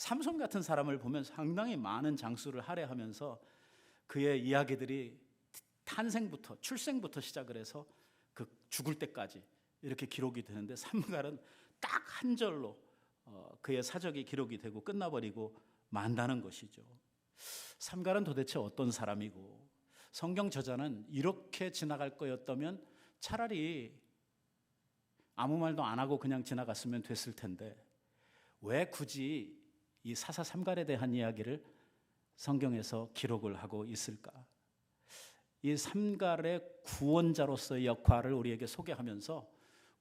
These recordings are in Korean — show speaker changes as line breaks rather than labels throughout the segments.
삼손 같은 사람을 보면 상당히 많은 장수를 할애하면서 그의 이야기들이 탄생부터 출생부터 시작을 해서 그 죽을 때까지 이렇게 기록이 되는데, 삼갈은 딱 한 절로 그의 사적이 기록이 되고 끝나버리고 만다는 것이죠. 삼갈은 도대체 어떤 사람이고, 성경 저자는 이렇게 지나갈 거였다면 차라리 아무 말도 안 하고 그냥 지나갔으면 됐을 텐데 왜 굳이 이 사사 삼갈에 대한 이야기를 성경에서 기록을 하고 있을까? 이 삼갈의 구원자로서의 역할을 우리에게 소개하면서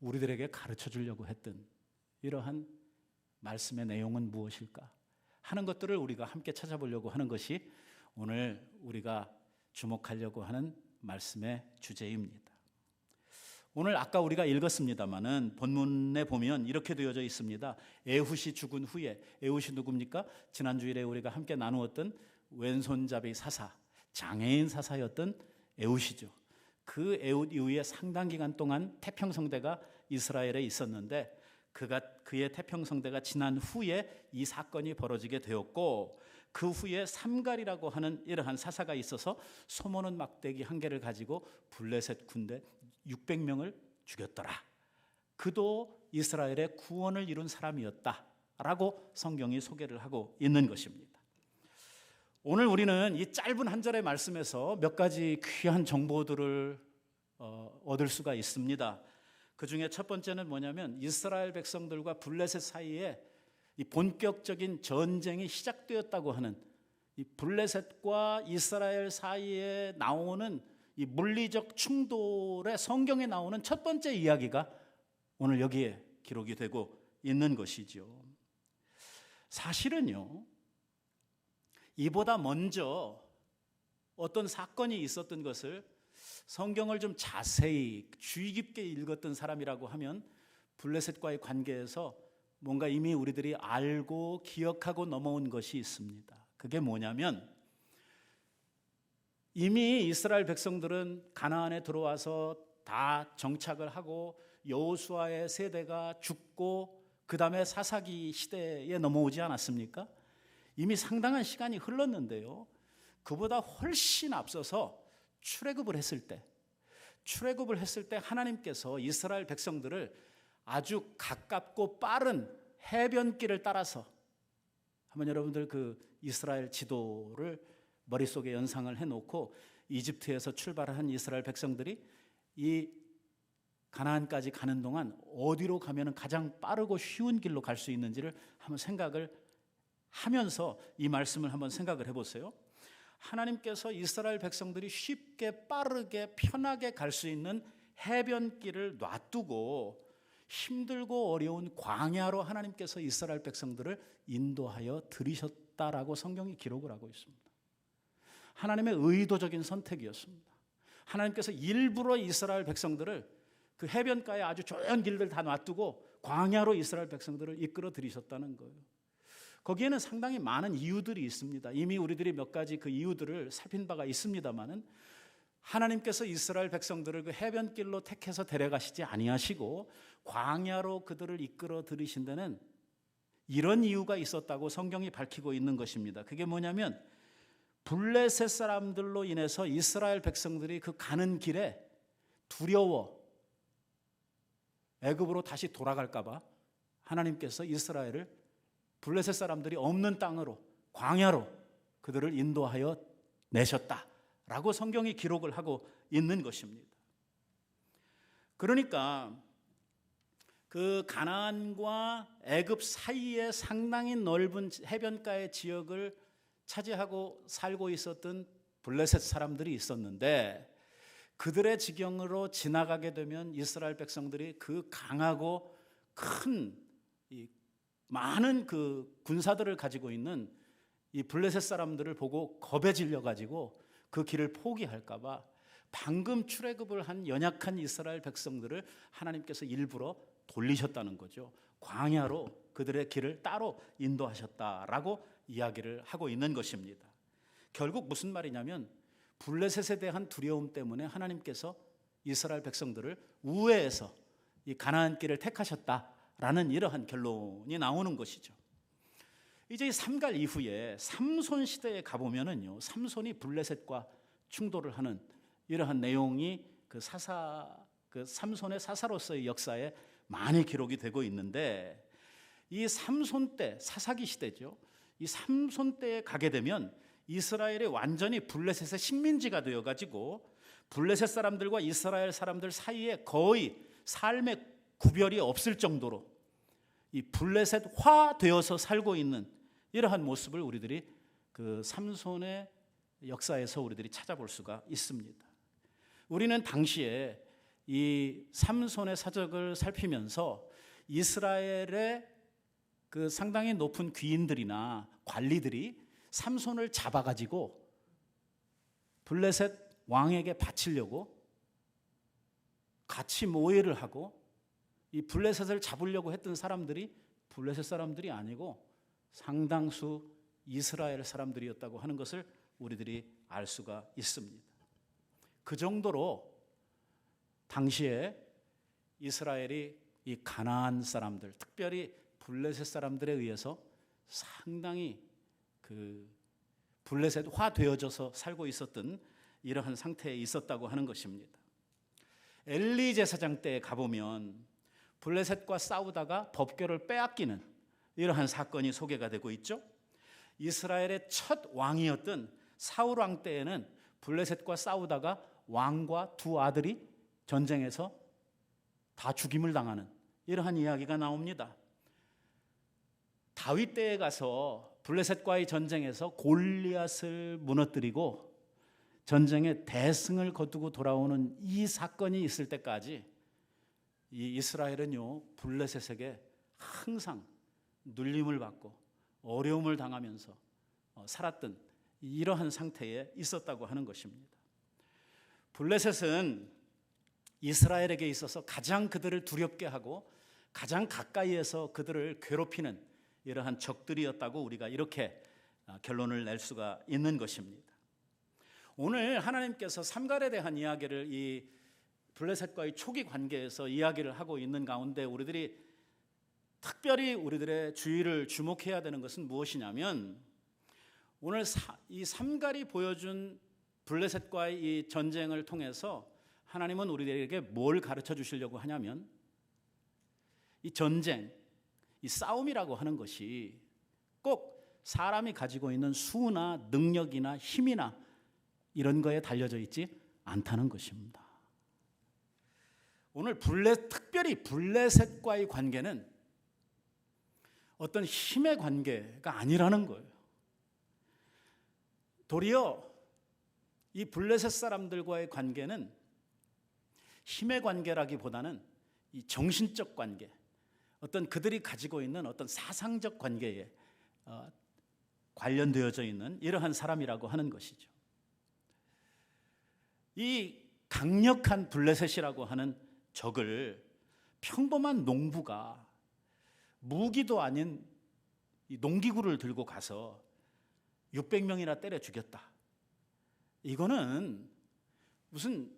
우리들에게 가르쳐 주려고 했던 이러한 말씀의 내용은 무엇일까 하는 것들을 우리가 함께 찾아보려고 하는 것이 오늘 우리가 주목하려고 하는 말씀의 주제입니다. 오늘 아까 우리가 읽었습니다마는 본문에 보면 이렇게 되어져 있습니다. 에훗이 죽은 후에, 에훗이 누굽니까? 지난 주일에 우리가 함께 나누었던 왼손잡이 사사, 장애인 사사였던 에훗이죠. 그 에훗 이후에 상당 기간 동안 태평성대가 이스라엘에 있었는데 그의 태평성대가 지난 후에 이 사건이 벌어지게 되었고, 그 후에 삼갈이라고 하는 이러한 사사가 있어서 소모는 막대기 한 개를 가지고 블레셋 군대 600명을 죽였더라. 그도 이스라엘의 구원을 이룬 사람이었다라고 성경이 소개를 하고 있는 것입니다. 오늘 우리는 이 짧은 한 절의 말씀에서 몇 가지 귀한 정보들을 얻을 수가 있습니다. 그 중에 첫 번째는 뭐냐면 이스라엘 백성들과 블레셋 사이에 이 본격적인 전쟁이 시작되었다고 하는 이 블레셋과 이스라엘 사이에 나오는 이 물리적 충돌의 성경에 나오는 첫 번째 이야기가 오늘 여기에 기록이 되고 있는 것이죠. 사실은요, 이보다 먼저 어떤 사건이 있었던 것을 성경을 좀 자세히 주의 깊게 읽었던 사람이라고 하면 블레셋과의 관계에서 뭔가 이미 우리들이 알고 기억하고 넘어온 것이 있습니다. 그게 뭐냐면, 이미 이스라엘 백성들은 가나안에 들어와서 다 정착을 하고 여호수아의 세대가 죽고 그 다음에 사사기 시대에 넘어오지 않았습니까? 이미 상당한 시간이 흘렀는데요, 그보다 훨씬 앞서서 출애굽을 했을 때 하나님께서 이스라엘 백성들을 아주 가깝고 빠른 해변길을 따라서, 한번 여러분들 그 이스라엘 지도를 머릿속에 연상을 해놓고 이집트에서 출발한 이스라엘 백성들이 이 가나안까지 가는 동안 어디로 가면 가장 빠르고 쉬운 길로 갈 수 있는지를 한번 생각을 하면서 이 말씀을 한번 생각을 해보세요. 하나님께서 이스라엘 백성들이 쉽게 빠르게 편하게 갈 수 있는 해변길을 놔두고 힘들고 어려운 광야로 하나님께서 이스라엘 백성들을 인도하여 들이셨다라고 성경이 기록을 하고 있습니다. 하나님의 의도적인 선택이었습니다. 하나님께서 일부러 이스라엘 백성들을 그 해변가에 아주 좋은 길들 다 놔두고 광야로 이스라엘 백성들을 이끌어 들이셨다는 거예요. 거기에는 상당히 많은 이유들이 있습니다. 이미 우리들이 몇 가지 그 이유들을 살핀 바가 있습니다만은, 하나님께서 이스라엘 백성들을 그 해변길로 택해서 데려가시지 아니하시고 광야로 그들을 이끌어 들이신 데는 이런 이유가 있었다고 성경이 밝히고 있는 것입니다. 그게 뭐냐면, 블레셋 사람들로 인해서 이스라엘 백성들이 그 가는 길에 두려워 애굽으로 다시 돌아갈까 봐 하나님께서 이스라엘을 블레셋 사람들이 없는 땅으로, 광야로 그들을 인도하여 내셨다라고 성경이 기록을 하고 있는 것입니다. 그러니까 그 가나안과 애굽 사이에 상당히 넓은 해변가의 지역을 차지하고 살고 있었던 블레셋 사람들이 있었는데, 그들의 지경으로 지나가게 되면 이스라엘 백성들이 그 강하고 큰 많은 그 군사들을 가지고 있는 이 블레셋 사람들을 보고 겁에 질려 가지고 그 길을 포기할까 봐 방금 출애굽을 한 연약한 이스라엘 백성들을 하나님께서 일부러 돌리셨다는 거죠. 광야로 그들의 길을 따로 인도하셨다라고 이야기를 하고 있는 것입니다. 결국 무슨 말이냐면, 블레셋에 대한 두려움 때문에 하나님께서 이스라엘 백성들을 우회해서 이 가나안 길을 택하셨다라는 이러한 결론이 나오는 것이죠. 이제 이 삼갈 이후에 삼손 시대에 가보면은요, 삼손이 블레셋과 충돌을 하는 이러한 내용이 그 삼손의 사사로서의 역사에 많이 기록이 되고 있는데, 이 삼손 때, 사사기 시대죠. 이 삼손 때에 가게 되면 이스라엘이 완전히 블레셋의 식민지가 되어가지고 블레셋 사람들과 이스라엘 사람들 사이에 거의 삶의 구별이 없을 정도로 이 블레셋화 되어서 살고 있는 이러한 모습을 우리들이 그 삼손의 역사에서 우리들이 찾아볼 수가 있습니다. 우리는 당시에 이 삼손의 사적을 살피면서 이스라엘의 그 상당히 높은 귀인들이나 관리들이 삼손을 잡아가지고 블레셋 왕에게 바치려고 같이 모의를 하고 이 블레셋을 잡으려고 했던 사람들이 블레셋 사람들이 아니고 상당수 이스라엘 사람들이었다고 하는 것을 우리들이 알 수가 있습니다. 그 정도로 당시에 이스라엘이 이 가나안 사람들, 특별히 블레셋 사람들에 의해서 상당히 그 블레셋화 되어져서 살고 있었던 이러한 상태에 있었다고 하는 것입니다. 엘리 제사장 때에 가보면 블레셋과 싸우다가 법궤를 빼앗기는 이러한 사건이 소개가 되고 있죠. 이스라엘의 첫 왕이었던 사울 왕 때에는 블레셋과 싸우다가 왕과 두 아들이 전쟁에서 다 죽임을 당하는 이러한 이야기가 나옵니다. 다윗 때에 가서 블레셋과의 전쟁에서 골리앗을 무너뜨리고 전쟁에 대승을 거두고 돌아오는 이 사건이 있을 때까지 이 이스라엘은요, 블레셋에게 항상 눌림을 받고 어려움을 당하면서 살았던 이러한 상태에 있었다고 하는 것입니다. 블레셋은 이스라엘에게 있어서 가장 그들을 두렵게 하고 가장 가까이에서 그들을 괴롭히는 이러한 적들이었다고 우리가 이렇게 결론을 낼 수가 있는 것입니다. 오늘 하나님께서 삼갈에 대한 이야기를 이 블레셋과의 초기 관계에서 이야기를 하고 있는 가운데 우리들이 특별히 우리들의 주의를 주목해야 되는 것은 무엇이냐면, 오늘 이 삼갈이 보여준 블레셋과의 이 전쟁을 통해서 하나님은 우리들에게 뭘 가르쳐 주시려고 하냐면, 이 전쟁, 이 싸움이라고 하는 것이 꼭 사람이 가지고 있는 수나 능력이나 힘이나 이런 거에 달려져 있지 않다는 것입니다. 오늘 특별히 블레셋과의 관계는 어떤 힘의 관계가 아니라는 거예요. 도리어 이 블레셋 사람들과의 관계는 힘의 관계라기보다는 이 정신적 관계, 어떤 그들이 가지고 있는 어떤 사상적 관계에 관련되어져 있는 이러한 사람이라고 하는 것이죠. 이 강력한 블레셋이라고 하는 적을 평범한 농부가 무기도 아닌 이 농기구를 들고 가서 600명이나 때려 죽였다. 이거는 무슨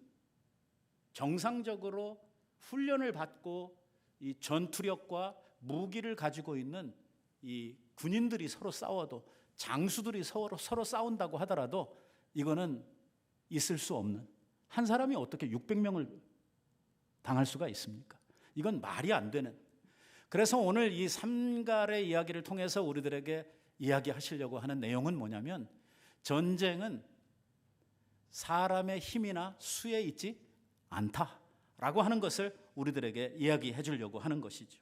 정상적으로 훈련을 받고 이 전투력과 무기를 가지고 있는 이 군인들이 서로 싸워도, 장수들이 서로 싸운다고 하더라도 이거는 있을 수 없는, 한 사람이 어떻게 600명을 당할 수가 있습니까? 이건 말이 안 되는. 그래서 오늘 이 삼갈의 이야기를 통해서 우리들에게 이야기하시려고 하는 내용은 뭐냐면, 전쟁은 사람의 힘이나 수에 있지 않다라고 하는 것을 우리들에게 이야기해 주려고 하는 것이죠.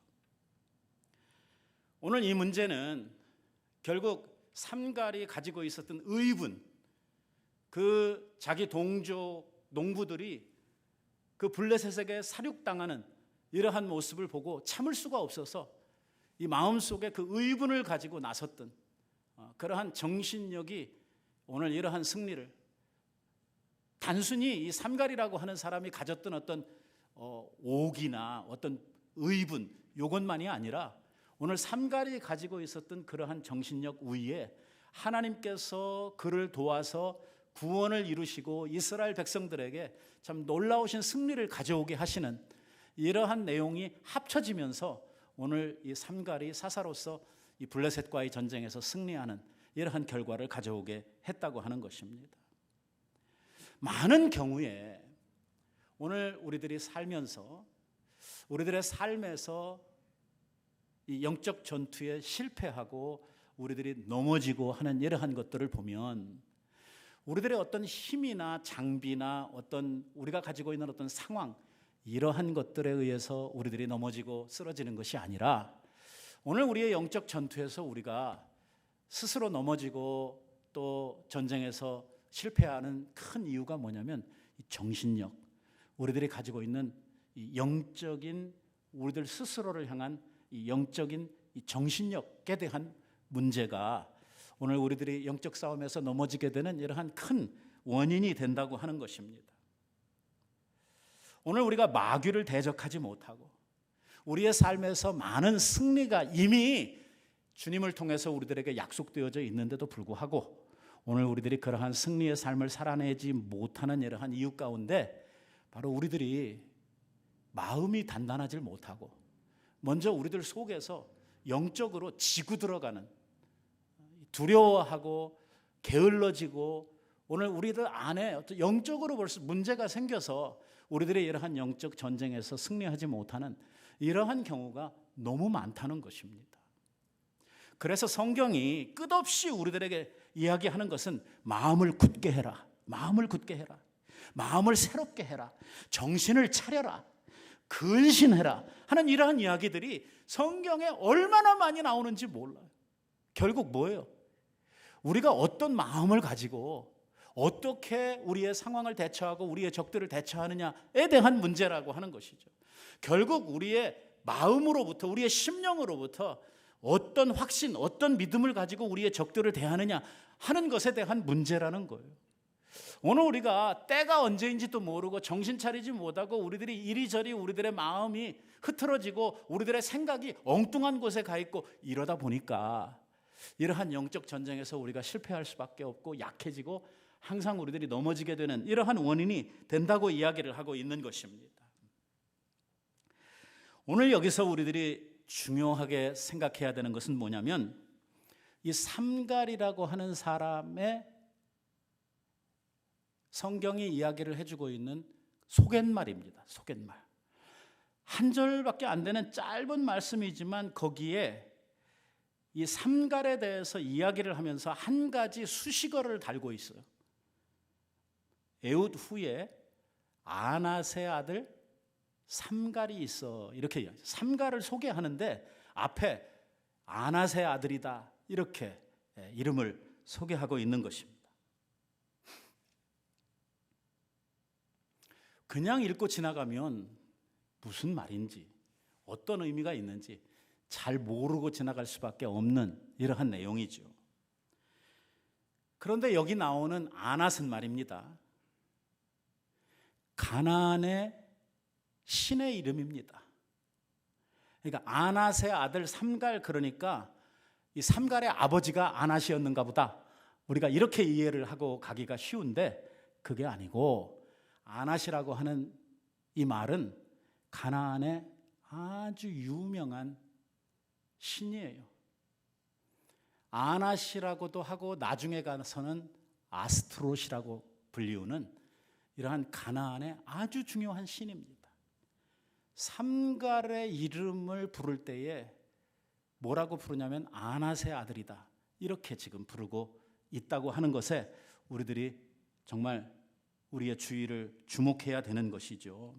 오늘 이 문제는 결국 삼갈이 가지고 있었던 의분, 그 자기 동족 농부들이 그 블레셋에게 사륙당하는 이러한 모습을 보고 참을 수가 없어서 이 마음속에 그 의분을 가지고 나섰던 그러한 정신력이 오늘 이러한 승리를, 단순히 이 삼갈이라고 하는 사람이 가졌던 어떤 오기나 어떤 의분, 이것만이 아니라 오늘 삼갈이 가지고 있었던 그러한 정신력 위에 하나님께서 그를 도와서 구원을 이루시고 이스라엘 백성들에게 참 놀라우신 승리를 가져오게 하시는 이러한 내용이 합쳐지면서 오늘 이 삼갈이 사사로서 이 블레셋과의 전쟁에서 승리하는 이러한 결과를 가져오게 했다고 하는 것입니다. 많은 경우에 오늘 우리들이 살면서 우리들의 삶에서 이 영적 전투에 실패하고 우리들이 넘어지고 하는 이러한 것들을 보면 우리들의 어떤 힘이나 장비나 어떤 우리가 가지고 있는 어떤 상황, 이러한 것들에 의해서 우리들이 넘어지고 쓰러지는 것이 아니라 오늘 우리의 영적 전투에서 우리가 스스로 넘어지고 또 전쟁에서 실패하는 큰 이유가 뭐냐면 이 정신력, 우리들이 가지고 있는 이 영적인 우리들 스스로를 향한 이 영적인 이 정신력에 대한 문제가 오늘 우리들이 영적 싸움에서 넘어지게 되는 이러한 큰 원인이 된다고 하는 것입니다. 오늘 우리가 마귀를 대적하지 못하고 우리의 삶에서 많은 승리가 이미 주님을 통해서 우리들에게 약속되어져 있는데도 불구하고 오늘 우리들이 그러한 승리의 삶을 살아내지 못하는 이러한 이유 가운데 바로 우리들이 마음이 단단하지 못하고 먼저 우리들 속에서 영적으로 지고 들어가는 두려워하고 게을러지고 오늘 우리들 안에 어떤 영적으로 벌써 문제가 생겨서 우리들의 이러한 영적 전쟁에서 승리하지 못하는 이러한 경우가 너무 많다는 것입니다. 그래서 성경이 끝없이 우리들에게 이야기하는 것은 마음을 굳게 해라. 마음을 굳게 해라. 마음을 새롭게 해라. 정신을 차려라. 근신해라 하는 이러한 이야기들이 성경에 얼마나 많이 나오는지 몰라요. 결국 뭐예요? 우리가 어떤 마음을 가지고 어떻게 우리의 상황을 대처하고 우리의 적들을 대처하느냐에 대한 문제라고 하는 것이죠. 결국 우리의 마음으로부터 우리의 심령으로부터 어떤 확신, 어떤 믿음을 가지고 우리의 적들을 대하느냐 하는 것에 대한 문제라는 거예요. 오늘 우리가 때가 언제인지도 모르고 정신 차리지 못하고 우리들이 이리저리 우리들의 마음이 흐트러지고 우리들의 생각이 엉뚱한 곳에 가 있고 이러다 보니까 이러한 영적 전쟁에서 우리가 실패할 수밖에 없고 약해지고 항상 우리들이 넘어지게 되는 이러한 원인이 된다고 이야기를 하고 있는 것입니다. 오늘 여기서 우리들이 중요하게 생각해야 되는 것은 뭐냐면 이 삼갈이라고 하는 사람의 성경이 이야기를 해주고 있는 소갯말입니다. 소갯말. 한 절밖에 안 되는 짧은 말씀이지만 거기에 이 삼갈에 대해서 이야기를 하면서 한 가지 수식어를 달고 있어요. 에훗 후에 아낫의 아들 삼갈이 있어 이렇게 이야기해요. 삼갈을 소개하는데 앞에 아낫의 아들이다 이렇게 이름을 소개하고 있는 것입니다. 그냥 읽고 지나가면 무슨 말인지 어떤 의미가 있는지 잘 모르고 지나갈 수밖에 없는 이러한 내용이죠. 그런데 여기 나오는 아낫은 말입니다. 가나안의 신의 이름입니다. 그러니까 아낫의 아들 삼갈, 그러니까 이 삼갈의 아버지가 아낫이었는가 보다. 우리가 이렇게 이해를 하고 가기가 쉬운데 그게 아니고 아낫이라고 하는 이 말은 가나안의 아주 유명한 신이에요. 아낫이라고도 하고 나중에 가서는 아스트롯이라고 불리우는 이러한 가나안의 아주 중요한 신입니다. 삼갈의 이름을 부를 때에 뭐라고 부르냐면 아낫의 아들이다 이렇게 지금 부르고 있다고 하는 것에 우리들이 정말 우리의 주의를 주목해야 되는 것이죠.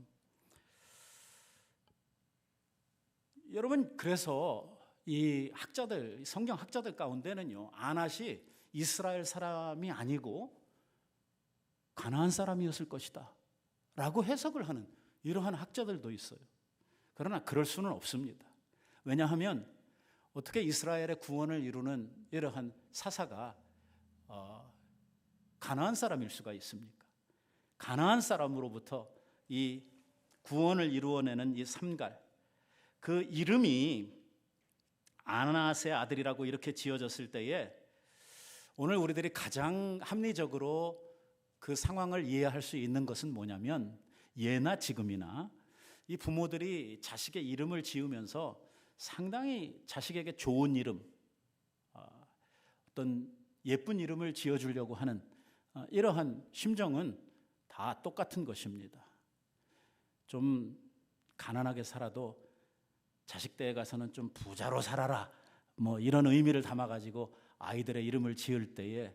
여러분, 그래서 이 학자들, 성경 학자들 가운데는요, 아낫이 이스라엘 사람이 아니고 가나안 사람이었을 것이다 라고 해석을 하는 이러한 학자들도 있어요. 그러나 그럴 수는 없습니다. 왜냐하면 어떻게 이스라엘의 구원을 이루는 이러한 사사가 가나안 사람일 수가 있습니까? 가나안 사람으로부터 이 구원을 이루어내는 이 삼갈, 그 이름이 아낫의 아들이라고 이렇게 지어졌을 때에 오늘 우리들이 가장 합리적으로 그 상황을 이해할 수 있는 것은 뭐냐면 예나 지금이나 이 부모들이 자식의 이름을 지으면서 상당히 자식에게 좋은 이름, 어떤 예쁜 이름을 지어주려고 하는 이러한 심정은 다 똑같은 것입니다. 좀 가난하게 살아도 자식 댁에 가서는 좀 부자로 살아라, 뭐 이런 의미를 담아가지고 아이들의 이름을 지을 때에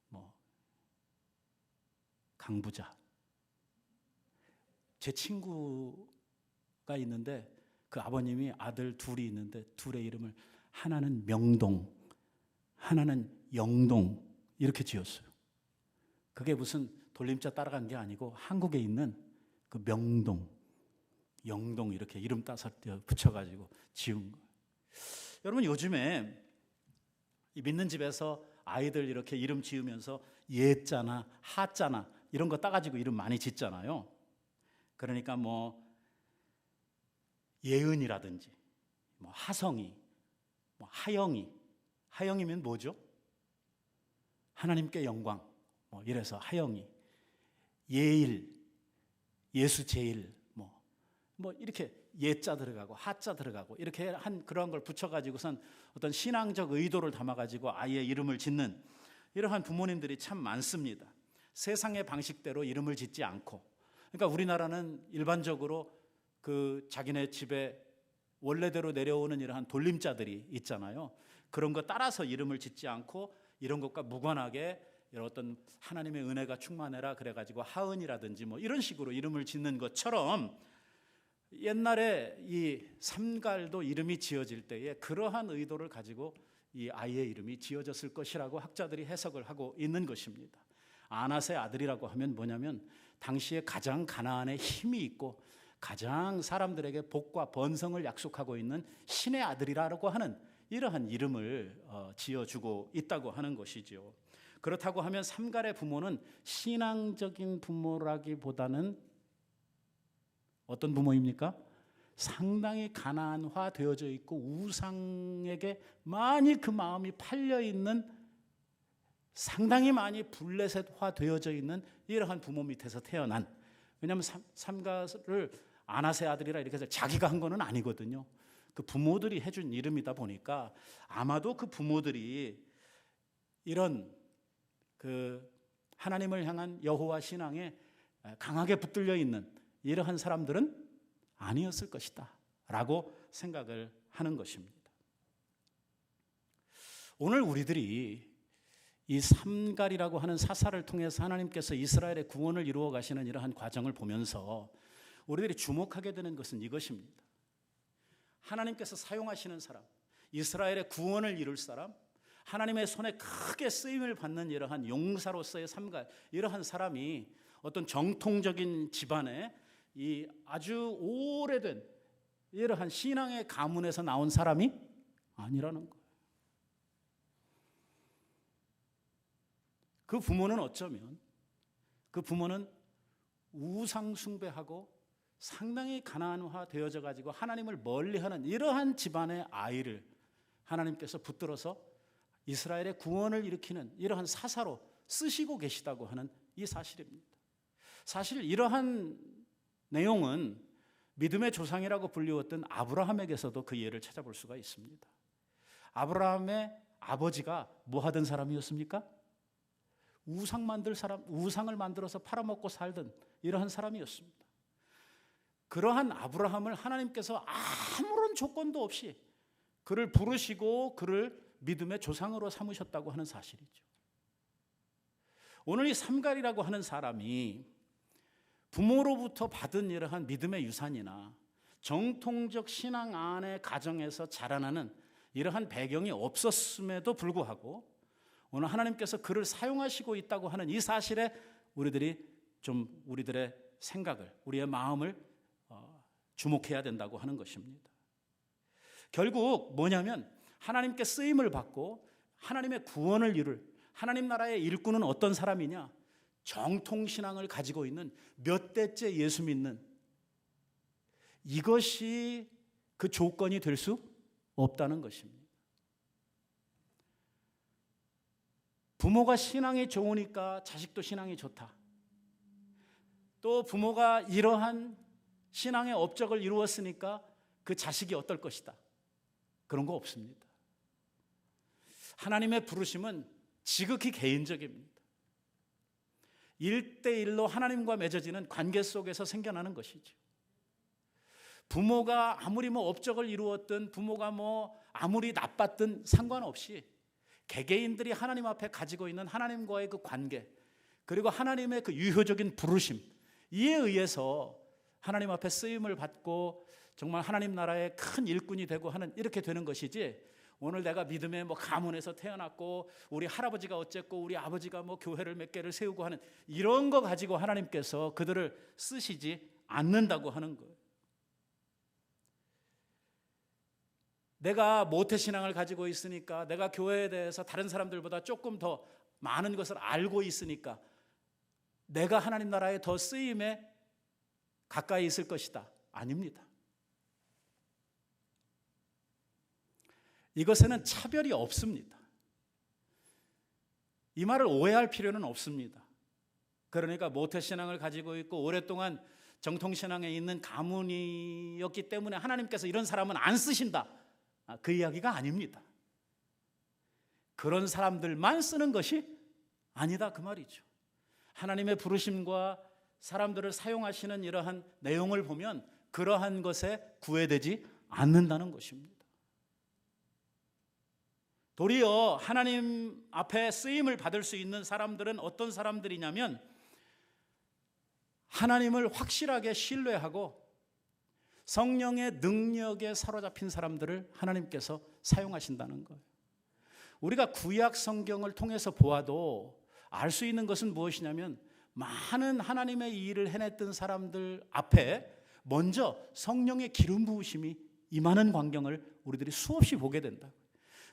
뭐 강부자. 제 친구가 있는데 그 아버님이 아들 둘이 있는데 둘의 이름을 하나는 명동, 하나는 영동 이렇게 지었어요. 그게 무슨 돌림자 따라간 게 아니고 한국에 있는 그 명동, 영동 이렇게 이름 따서 붙여가지고 지은 거예요. 여러분 요즘에 믿는 집에서 아이들 이렇게 이름 지으면서 예자나 하자나 이런 거 따가지고 이름 많이 짓잖아요. 그러니까 뭐 예은이라든지 뭐 하성이, 뭐 하영이, 하영이면 뭐죠? 하나님께 영광, 뭐 이래서 하영이, 예일, 예수 제일, 뭐 이렇게 예자 들어가고 하자 들어가고 이렇게 한 그러한 걸 붙여가지고선 어떤 신앙적 의도를 담아가지고 아이의 이름을 짓는 이러한 부모님들이 참 많습니다. 세상의 방식대로 이름을 짓지 않고, 그러니까 우리나라는 일반적으로 그 자기네 집에 원래대로 내려오는 이러한 돌림자들이 있잖아요. 그런 거 따라서 이름을 짓지 않고 이런 것과 무관하게 이런 어떤 하나님의 은혜가 충만해라 그래가지고 하은이라든지 뭐 이런 식으로 이름을 짓는 것처럼 옛날에 이 삼갈도 이름이 지어질 때에 그러한 의도를 가지고 이 아이의 이름이 지어졌을 것이라고 학자들이 해석을 하고 있는 것입니다. 아낫의 아들이라고 하면 뭐냐면 당시에 가장 가나안에 힘이 있고 가장 사람들에게 복과 번성을 약속하고 있는 신의 아들이라고 하는 이러한 이름을 지어주고 있다고 하는 것이죠. 그렇다고 하면 삼갈의 부모는 신앙적인 부모라기보다는 어떤 부모입니까? 상당히 가난화 되어져 있고 우상에게 많이 그 마음이 팔려 있는, 상당히 많이 블레셋화 되어져 있는 이러한 부모 밑에서 태어난, 왜냐하면 삼갈을 아낫의 아들이라 이렇게 해서 자기가 한 거는 아니거든요. 그 부모들이 해준 이름이다 보니까 아마도 그 부모들이 이런 그 하나님을 향한 여호와 신앙에 강하게 붙들려 있는 이러한 사람들은 아니었을 것이다 라고 생각을 하는 것입니다. 오늘 우리들이 이 삼갈이라고 하는 사사를 통해서 하나님께서 이스라엘의 구원을 이루어 가시는 이러한 과정을 보면서 우리들이 주목하게 되는 것은 이것입니다. 하나님께서 사용하시는 사람, 이스라엘의 구원을 이룰 사람, 하나님의 손에 크게 쓰임을 받는 이러한 용사로서의 삼갈, 이러한 사람이 어떤 정통적인 집안에 이 아주 오래된 이러한 신앙의 가문에서 나온 사람이 아니라는 거예요. 그 부모는 어쩌면 그 부모는 우상 숭배하고 상당히 가난화 되어져 가지고 하나님을 멀리하는 이러한 집안의 아이를 하나님께서 붙들어서 이스라엘의 구원을 일으키는 이러한 사사로 쓰시고 계시다고 하는 이 사실입니다. 사실 이러한 내용은 믿음의 조상이라고 불리웠던 아브라함에게서도 그 예를 찾아볼 수가 있습니다. 아브라함의 아버지가 뭐 하던 사람이었습니까? 우상 만들 사람, 우상을 만들어서 팔아먹고 살던 이러한 사람이었습니다. 그러한 아브라함을 하나님께서 아무런 조건도 없이 그를 부르시고 그를 믿음의 조상으로 삼으셨다고 하는 사실이죠. 오늘 이 삼갈이라고 하는 사람이 부모로부터 받은 이러한 믿음의 유산이나 정통적 신앙 안의 가정에서 자라나는 이러한 배경이 없었음에도 불구하고 오늘 하나님께서 그를 사용하시고 있다고 하는 이 사실에 우리들이 좀 우리들의 생각을, 우리의 마음을 주목해야 된다고 하는 것입니다. 결국 뭐냐면 하나님께 쓰임을 받고 하나님의 구원을 이룰 하나님 나라의 일꾼은 어떤 사람이냐? 정통신앙을 가지고 있는 몇 대째 예수 믿는, 이것이 그 조건이 될 수 없다는 것입니다. 부모가 신앙이 좋으니까 자식도 신앙이 좋다. 또 부모가 이러한 신앙의 업적을 이루었으니까 그 자식이 어떨 것이다. 그런 거 없습니다. 하나님의 부르심은 지극히 개인적입니다. 1대1로 하나님과 맺어지는 관계 속에서 생겨나는 것이죠. 부모가 아무리 업적을 이루었든 부모가 아무리 나빴든 상관없이 개개인들이 하나님 앞에 가지고 있는 하나님과의 그 관계, 그리고 하나님의 그 유효적인 부르심, 이에 의해서 하나님 앞에 쓰임을 받고 정말 하나님 나라의 큰 일꾼이 되고 하는, 이렇게 되는 것이지, 오늘 내가 믿음의 가문에서 태어났고 우리 할아버지가 어쨌고 우리 아버지가 교회를 몇 개를 세우고 하는 이런 거 가지고 하나님께서 그들을 쓰시지 않는다고 하는 거예요. 내가 모태신앙을 가지고 있으니까, 내가 교회에 대해서 다른 사람들보다 조금 더 많은 것을 알고 있으니까 내가 하나님 나라의 더 쓰임에 가까이 있을 것이다. 아닙니다. 이것에는 차별이 없습니다. 이 말을 오해할 필요는 없습니다. 그러니까 모태신앙을 가지고 있고 오랫동안 정통신앙에 있는 가문이었기 때문에 하나님께서 이런 사람은 안 쓰신다, 그 이야기가 아닙니다. 그런 사람들만 쓰는 것이 아니다, 그 말이죠. 하나님의 부르심과 사람들을 사용하시는 이러한 내용을 보면 그러한 것에 구애되지 않는다는 것입니다. 도리어 하나님 앞에 쓰임을 받을 수 있는 사람들은 어떤 사람들이냐면, 하나님을 확실하게 신뢰하고 성령의 능력에 사로잡힌 사람들을 하나님께서 사용하신다는 거예요. 우리가 구약 성경을 통해서 보아도 알 수 있는 것은 무엇이냐면, 많은 하나님의 일을 해냈던 사람들 앞에 먼저 성령의 기름 부으심이 임하는 광경을 우리들이 수없이 보게 된다.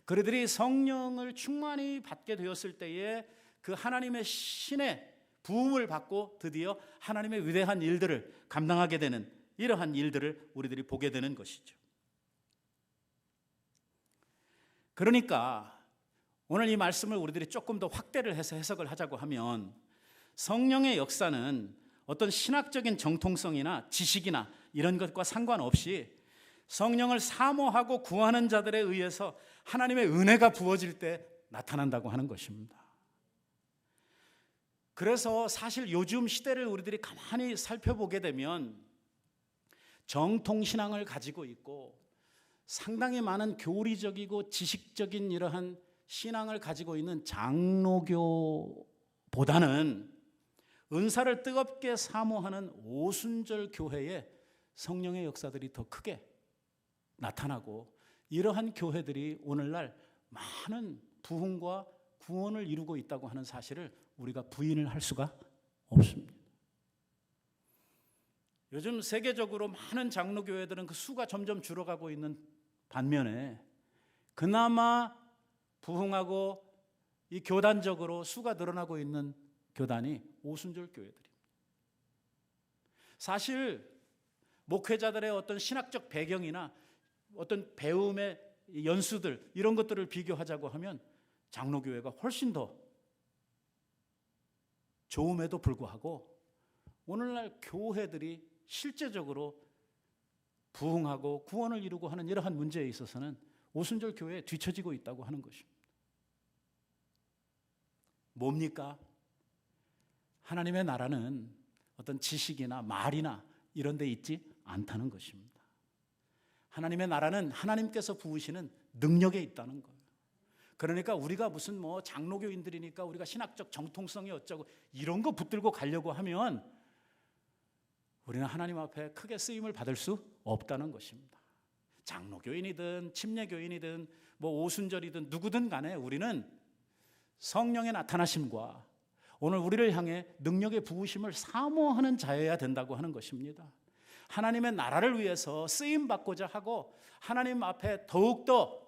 그들이 성령을 충만히 받게 되었을 때에 그 하나님의 신의 부음을 받고 드디어 하나님의 위대한 일들을 감당하게 되는 이러한 일들을 우리들이 보게 되는 것이죠. 그러니까 오늘 이 말씀을 우리들이 조금 더 확대를 해서 해석을 하자고 하면, 성령의 역사는 어떤 신학적인 정통성이나 지식이나 이런 것과 상관없이 성령을 사모하고 구하는 자들에 의해서 하나님의 은혜가 부어질 때 나타난다고 하는 것입니다. 그래서 사실 요즘 시대를 우리들이 가만히 살펴보게 되면 정통신앙을 가지고 있고 상당히 많은 교리적이고 지식적인 이러한 신앙을 가지고 있는 장로교보다는 은사를 뜨겁게 사모하는 오순절 교회에 성령의 역사들이 더 크게 나타나고, 이러한 교회들이 오늘날 많은 부흥과 구원을 이루고 있다고 하는 사실을 우리가 부인을 할 수가 없습니다. 요즘 세계적으로 많은 장로교회들은 그 수가 점점 줄어가고 있는 반면에 그나마 부흥하고 이 교단적으로 수가 늘어나고 있는 교단이 오순절 교회들입니다. 사실 목회자들의 어떤 신학적 배경이나 어떤 배움의 연수들, 이런 것들을 비교하자고 하면 장로교회가 훨씬 더 좋음에도 불구하고 오늘날 교회들이 실제적으로 부흥하고 구원을 이루고 하는 이러한 문제에 있어서는 오순절 교회에 뒤처지고 있다고 하는 것입니다. 뭡니까? 하나님의 나라는 어떤 지식이나 말이나 이런 데 있지 않다는 것입니다. 하나님의 나라는 하나님께서 부으시는 능력에 있다는 거예요. 그러니까 우리가 무슨 장로교인들이니까 우리가 신학적 정통성이 어쩌고 이런 거 붙들고 가려고 하면 우리는 하나님 앞에 크게 쓰임을 받을 수 없다는 것입니다. 장로교인이든 침례교인이든 오순절이든 누구든 간에 우리는 성령의 나타나심과 오늘 우리를 향해 능력의 부으심을 사모하는 자여야 된다고 하는 것입니다. 하나님의 나라를 위해서 쓰임받고자 하고 하나님 앞에 더욱더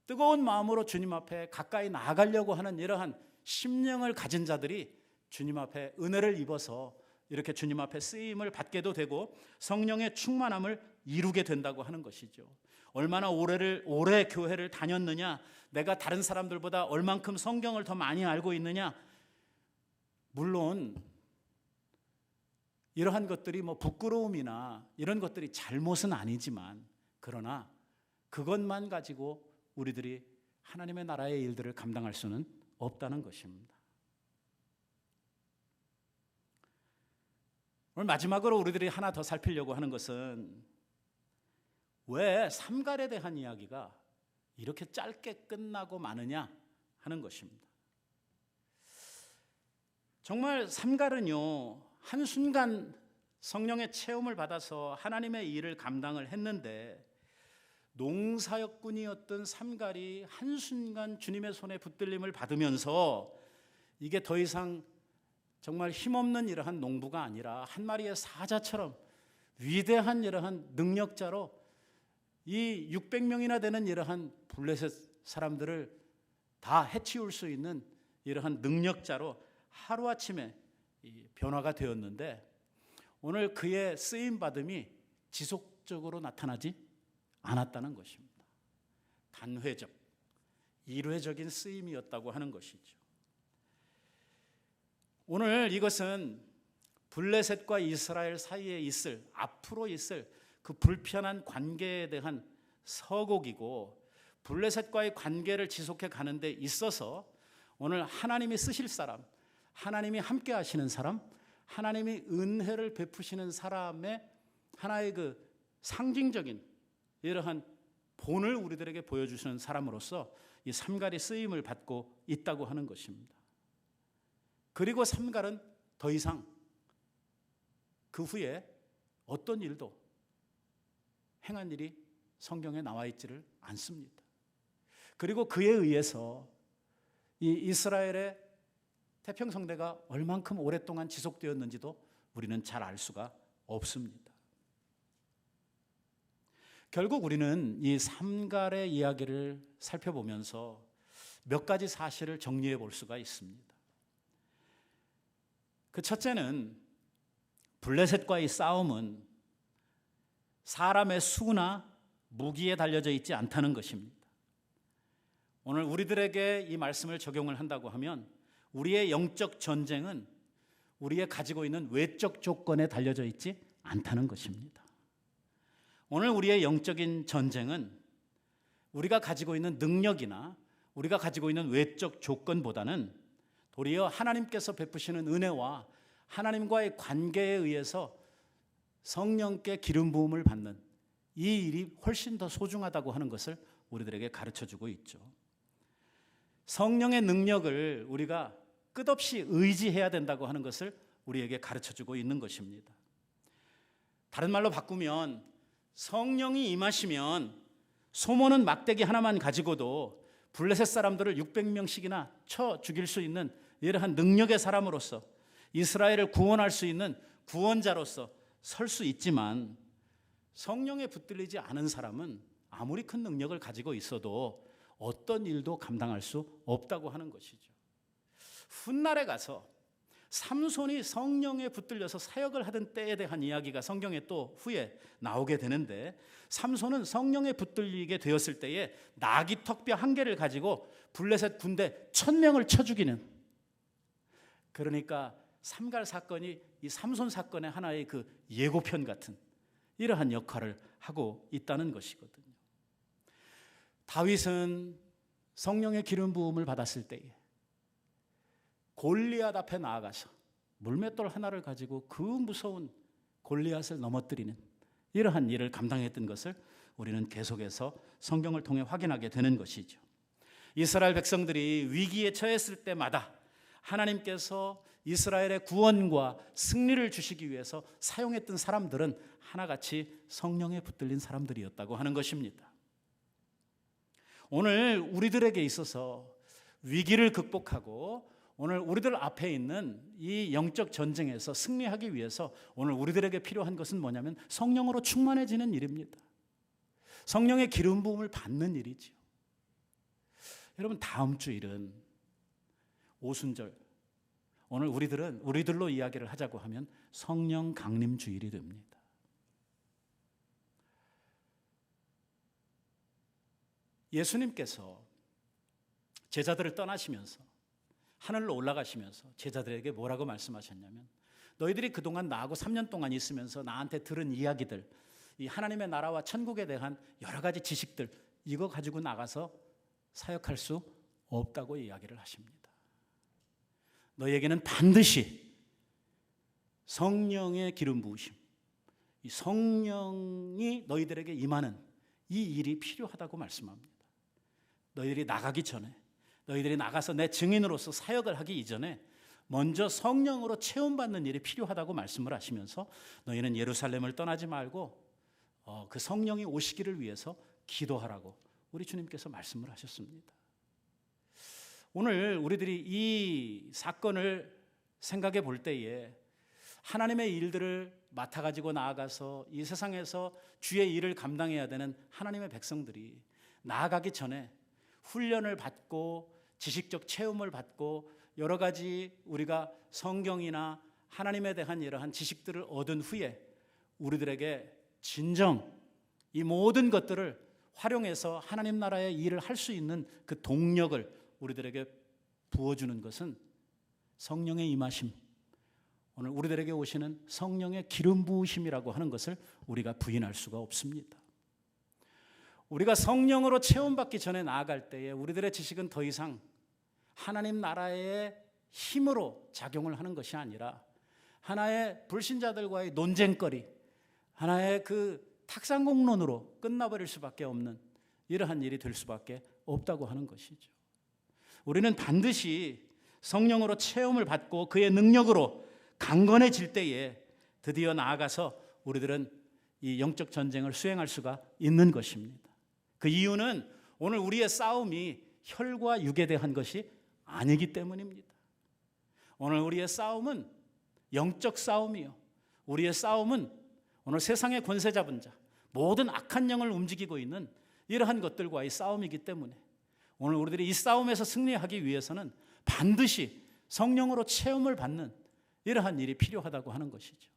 뜨거운 마음으로 주님 앞에 가까이 나아가려고 하는 이러한 심령을 가진 자들이 주님 앞에 은혜를 입어서 이렇게 주님 앞에 쓰임을 받게도 되고 성령의 충만함을 이루게 된다고 하는 것이죠. 얼마나 오래 교회를 다녔느냐, 내가 다른 사람들보다 얼만큼 성경을 더 많이 알고 있느냐, 물론 이러한 것들이 부끄러움이나 이런 것들이 잘못은 아니지만, 그러나 그것만 가지고 우리들이 하나님의 나라의 일들을 감당할 수는 없다는 것입니다. 오늘 마지막으로 우리들이 하나 더 살피려고 하는 것은 왜 삼갈에 대한 이야기가 이렇게 짧게 끝나고 마느냐 하는 것입니다. 정말 삼갈은요, 한순간 성령의 체험을 받아서 하나님의 일을 감당을 했는데 농사꾼이었던 삼갈이 한순간 주님의 손에 붙들림을 받으면서 이게 더 이상 정말 힘없는 이러한 농부가 아니라 한 마리의 사자처럼 위대한 이러한 능력자로 이 600명이나 되는 이러한 블레셋 사람들을 다 해치울 수 있는 이러한 능력자로 하루아침에 변화가 되었는데, 오늘 그의 쓰임받음이 지속적으로 나타나지 않았다는 것입니다. 단회적, 일회적인 쓰임이었다고 하는 것이죠. 오늘 이것은 블레셋과 이스라엘 사이에 있을, 앞으로 있을 그 불편한 관계에 대한 서곡이고, 블레셋과의 관계를 지속해 가는 데 있어서 오늘 하나님이 쓰실 사람, 하나님이 함께 하시는 사람, 하나님이 은혜를 베푸시는 사람의 하나의 그 상징적인 이러한 본을 우리들에게 보여주시는 사람으로서 이 삼갈이 쓰임을 받고 있다고 하는 것입니다. 그리고 삼갈은 더 이상 그 후에 어떤 일도 행한 일이 성경에 나와 있지를 않습니다. 그리고 그에 의해서 이 이스라엘의 태평성대가 얼만큼 오랫동안 지속되었는지도 우리는 잘 알 수가 없습니다. 결국 우리는 이 삼갈의 이야기를 살펴보면서 몇 가지 사실을 정리해 볼 수가 있습니다. 그 첫째는 블레셋과의 싸움은 사람의 수나 무기에 달려져 있지 않다는 것입니다. 오늘 우리들에게 이 말씀을 적용을 한다고 하면 우리의 영적 전쟁은 우리의 가지고 있는 외적 조건에 달려져 있지 않다는 것입니다. 오늘 우리의 영적인 전쟁은 우리가 가지고 있는 능력이나 우리가 가지고 있는 외적 조건보다는 도리어 하나님께서 베푸시는 은혜와 하나님과의 관계에 의해서 성령께 기름 부음을 받는 이 일이 훨씬 더 소중하다고 하는 것을 우리들에게 가르쳐주고 있죠. 성령의 능력을 우리가 끝없이 의지해야 된다고 하는 것을 우리에게 가르쳐주고 있는 것입니다. 다른 말로 바꾸면 성령이 임하시면 소모는 막대기 하나만 가지고도 블레셋 사람들을 600명씩이나 쳐 죽일 수 있는 이러한 능력의 사람으로서 이스라엘을 구원할 수 있는 구원자로서 설 수 있지만, 성령에 붙들리지 않은 사람은 아무리 큰 능력을 가지고 있어도 어떤 일도 감당할 수 없다고 하는 것이죠. 훗날에 가서 삼손이 성령에 붙들려서 사역을 하던 때에 대한 이야기가 성경에 또 후에 나오게 되는데, 삼손은 성령에 붙들리게 되었을 때에 나귀 턱뼈 한 개를 가지고 블레셋 군대 1000명을 쳐 죽이는, 그러니까 삼갈 사건이 이 삼손 사건의 하나의 그 예고편 같은 이러한 역할을 하고 있다는 것이거든요. 다윗은 성령의 기름 부음을 받았을 때에 골리앗 앞에 나아가서 물맷돌 하나를 가지고 그 무서운 골리앗을 넘어뜨리는 이러한 일을 감당했던 것을 우리는 계속해서 성경을 통해 확인하게 되는 것이죠. 이스라엘 백성들이 위기에 처했을 때마다 하나님께서 이스라엘의 구원과 승리를 주시기 위해서 사용했던 사람들은 하나같이 성령에 붙들린 사람들이었다고 하는 것입니다. 오늘 우리들에게 있어서 위기를 극복하고 오늘 우리들 앞에 있는 이 영적 전쟁에서 승리하기 위해서 오늘 우리들에게 필요한 것은 뭐냐면 성령으로 충만해지는 일입니다. 성령의 기름 부음을 받는 일이죠. 여러분, 다음 주일은 오순절, 오늘 우리들로 이야기를 하자고 하면 성령 강림 주일이 됩니다. 예수님께서 제자들을 떠나시면서 하늘로 올라가시면서 제자들에게 뭐라고 말씀하셨냐면, 너희들이 그동안 나하고 3년 동안 있으면서 나한테 들은 이야기들, 이 하나님의 나라와 천국에 대한 여러 가지 지식들, 이거 가지고 나가서 사역할 수 없다고 이야기를 하십니다. 너희에게는 반드시 성령의 기름 부으심, 이 성령이 너희들에게 임하는 이 일이 필요하다고 말씀합니다. 너희들이 나가기 전에, 너희들이 나가서 내 증인으로서 사역을 하기 이전에 먼저 성령으로 체험받는 일이 필요하다고 말씀을 하시면서 너희는 예루살렘을 떠나지 말고 그 성령이 오시기를 위해서 기도하라고 우리 주님께서 말씀을 하셨습니다. 오늘 우리들이 이 사건을 생각해 볼 때에 하나님의 일들을 맡아가지고 나아가서 이 세상에서 주의 일을 감당해야 되는 하나님의 백성들이 나아가기 전에 훈련을 받고 지식적 체험을 받고 여러 가지 우리가 성경이나 하나님에 대한 이러한 지식들을 얻은 후에 우리들에게 진정 이 모든 것들을 활용해서 하나님 나라의 일을 할 수 있는 그 동력을 우리들에게 부어주는 것은 성령의 임하심, 오늘 우리들에게 오시는 성령의 기름 부으심이라고 하는 것을 우리가 부인할 수가 없습니다. 우리가 성령으로 체험받기 전에 나아갈 때에 우리들의 지식은 더 이상 하나님 나라의 힘으로 작용을 하는 것이 아니라 하나의 불신자들과의 논쟁거리, 하나의 그 탁상공론으로 끝나버릴 수밖에 없는 이러한 일이 될 수밖에 없다고 하는 것이죠. 우리는 반드시 성령으로 체험을 받고 그의 능력으로 강건해질 때에 드디어 나아가서 우리들은 이 영적 전쟁을 수행할 수가 있는 것입니다. 그 이유는 오늘 우리의 싸움이 혈과 육에 대한 것이 아니기 때문입니다. 오늘 우리의 싸움은 영적 싸움이요. 우리의 싸움은 오늘 세상의 권세 잡은 자, 모든 악한 영을 움직이고 있는 이러한 것들과의 싸움이기 때문에 오늘 우리들이 이 싸움에서 승리하기 위해서는 반드시 성령으로 체험을 받는 이러한 일이 필요하다고 하는 것이죠.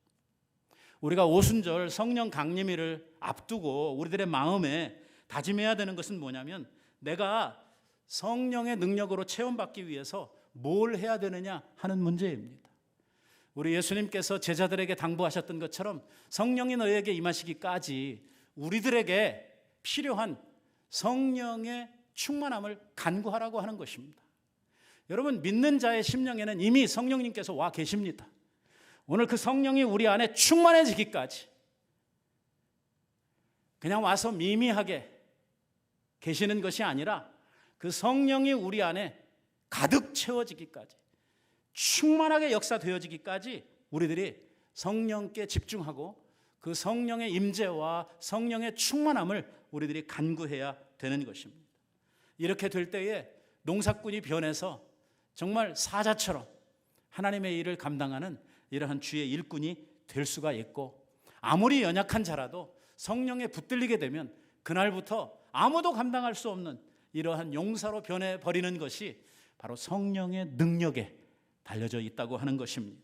우리가 오순절 성령 강림일을 앞두고 우리들의 마음에 다짐해야 되는 것은 뭐냐면 내가 성령의 능력으로 체험받기 위해서 뭘 해야 되느냐 하는 문제입니다. 우리 예수님께서 제자들에게 당부하셨던 것처럼 성령이 너희에게 임하시기까지 우리들에게 필요한 성령의 충만함을 간구하라고 하는 것입니다. 여러분, 믿는 자의 심령에는 이미 성령님께서 와 계십니다. 오늘 그 성령이 우리 안에 충만해지기까지 그냥 와서 미미하게 계시는 것이 아니라 그 성령이 우리 안에 가득 채워지기까지 충만하게 역사되어지기까지 우리들이 성령께 집중하고 그 성령의 임재와 성령의 충만함을 우리들이 간구해야 되는 것입니다. 이렇게 될 때에 농사꾼이 변해서 정말 사자처럼 하나님의 일을 감당하는 이러한 주의 일꾼이 될 수가 있고 아무리 연약한 자라도 성령에 붙들리게 되면 그날부터 아무도 감당할 수 없는 이러한 용사로 변해버리는 것이 바로 성령의 능력에 달려져 있다고 하는 것입니다.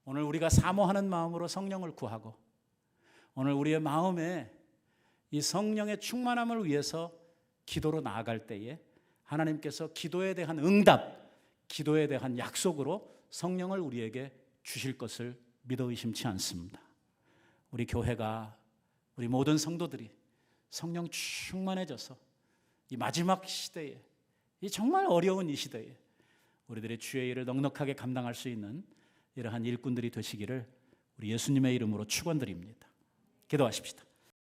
오늘 우리가 사모하는 마음으로 성령을 구하고 오늘 우리의 마음에 이 성령의 충만함을 위해서 기도로 나아갈 때에 하나님께서 기도에 대한 응답, 기도에 대한 약속으로 성령을 우리에게 주실 것을 믿어 의심치 않습니다. 우리 교회가, 우리 모든 성도들이 성령 충만해져서 이 마지막 시대에, 이 정말 어려운 이 시대에 우리들의 주의 일을 넉넉하게 감당할 수 있는 이러한 일꾼들이 되시기를 우리 예수님의 이름으로 축원드립니다. 기도하십시다.